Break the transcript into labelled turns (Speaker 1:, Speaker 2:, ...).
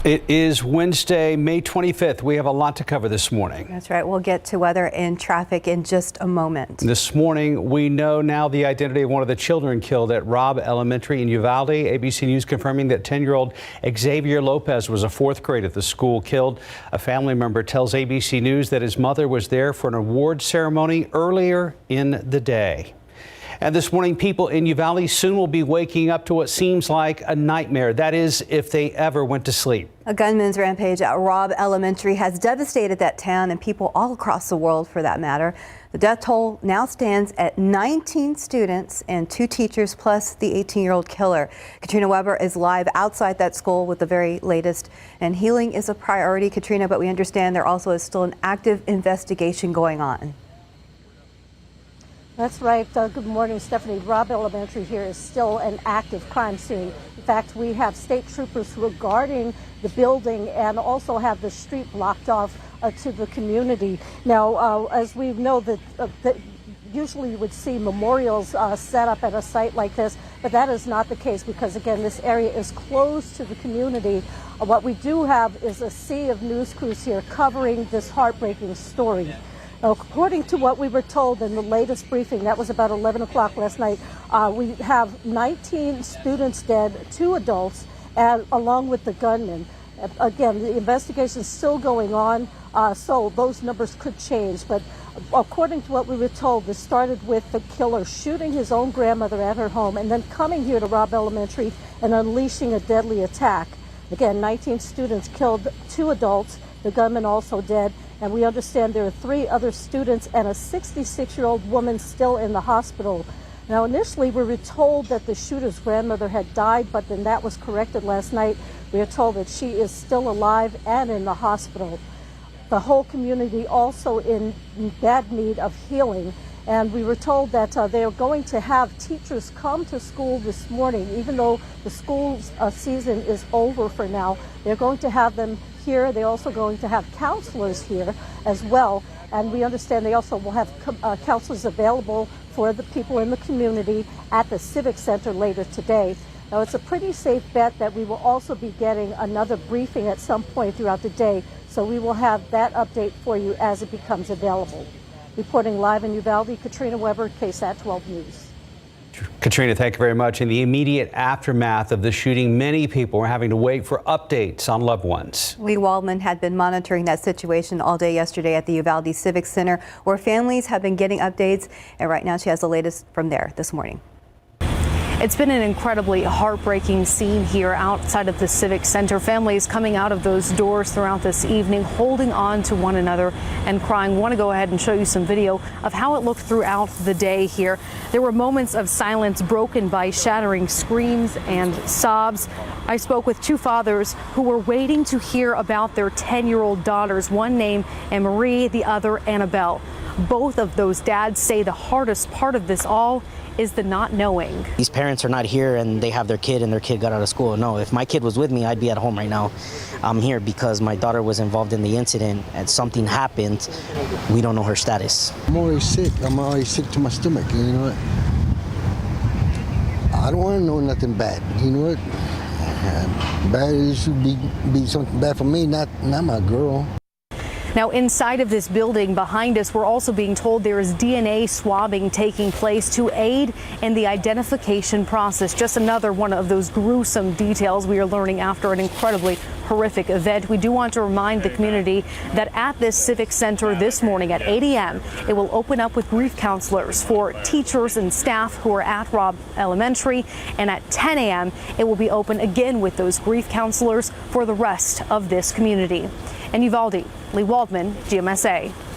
Speaker 1: It is Wednesday, May 25th. We have a lot to cover this morning.
Speaker 2: That's right. We'll get to weather and traffic in just a moment.
Speaker 1: This morning, we know now the identity of one of the children killed at Robb Elementary in Uvalde. ABC News confirming that 10-year-old Xavier Lopez was a fourth grade at the school killed. A family member tells ABC News that his mother was there for an award ceremony earlier in the day. And this morning, people in Uvalde soon will be waking up to what seems like a nightmare. That is, if they ever went to sleep.
Speaker 2: A gunman's rampage at Robb Elementary has devastated that town and people all across the world, for that matter. The death toll now stands at 19 students and 2 teachers, plus the 18-year-old killer. Katrina Weber is live outside that school with the very latest. And healing is a priority, Katrina, but we understand there also is still an active investigation going on.
Speaker 3: That's right. Good morning, Stephanie. Robb Elementary here is still an active crime scene. In fact, we have state troopers who are guarding the building and also have the street blocked off to the community. Now, as we know, that usually you would see memorials set up at a site like this, but that is not the case because, again, this area is closed to the community. What we do have is a sea of news crews here covering this heartbreaking story. Now, according to what we were told in the latest briefing, that was about 11 o'clock last night, we have 19 students dead, 2 adults, and along with the gunman. Again, the investigation is still going on, so those numbers could change. But according to what we were told, this started with the killer shooting his own grandmother at her home and then coming here to Robb Elementary and unleashing a deadly attack. Again, 19 students killed, 2 adults, the gunman also dead. And we understand there are 3 other students and a 66-year-old woman still in the hospital. Now, initially, we were told that the shooter's grandmother had died, but then that was corrected last night. We are told that she is still alive and in the hospital. The whole community also in bad need of healing. And we were told that they are going to have teachers come to school this morning, even though the school season is over for now. They're going to have them here. They're also going to have counselors here as well. And we understand they also will have counselors available for the people in the community at the Civic Center later today. Now, it's a pretty safe bet that we will also be getting another briefing at some point throughout the day. So we will have that update for you as it becomes available. Reporting live in Uvalde, Katrina Weber, KSAT 12 News.
Speaker 1: Katrina, thank you very much. In the immediate aftermath of the shooting, many people were having to wait for updates on loved ones.
Speaker 2: Lee Waldman had been monitoring that situation all day yesterday at the Uvalde Civic Center, where families have been getting updates. And right now she has the latest from there this morning.
Speaker 4: It's been an incredibly heartbreaking scene here outside of the Civic Center. Families coming out of those doors throughout this evening, holding on to one another and crying. Want to go ahead and show you some video of how it looked throughout the day here. There were moments of silence broken by shattering screams and sobs. I spoke with 2 fathers who were waiting to hear about their 10-year-old daughters, one named Anne-Marie, the other Annabelle. Both of those dads say the hardest part of this all is the not knowing.
Speaker 5: These parents are not here and they have their kid and their kid got out of school. No, if my kid was with me, I'd be at home right now. I'm here because my daughter was involved in the incident and something happened. We don't know her status.
Speaker 6: I'm always sick. I'm always sick to my stomach, you know what? I don't want to know nothing bad, you know what? Bad, it should be something bad for me, not my girl.
Speaker 4: Now, inside of this building behind us, we're also being told there is DNA swabbing taking place to aid in the identification process. Just another one of those gruesome details we are learning after an incredibly horrific event. We do want to remind the community that at this Civic Center this morning at 8 a.m., it will open up with grief counselors for teachers and staff who are at Robb Elementary. And at 10 a.m., it will be open again with those grief counselors for the rest of this community. In Uvalde, Lee Waldman, GMSA.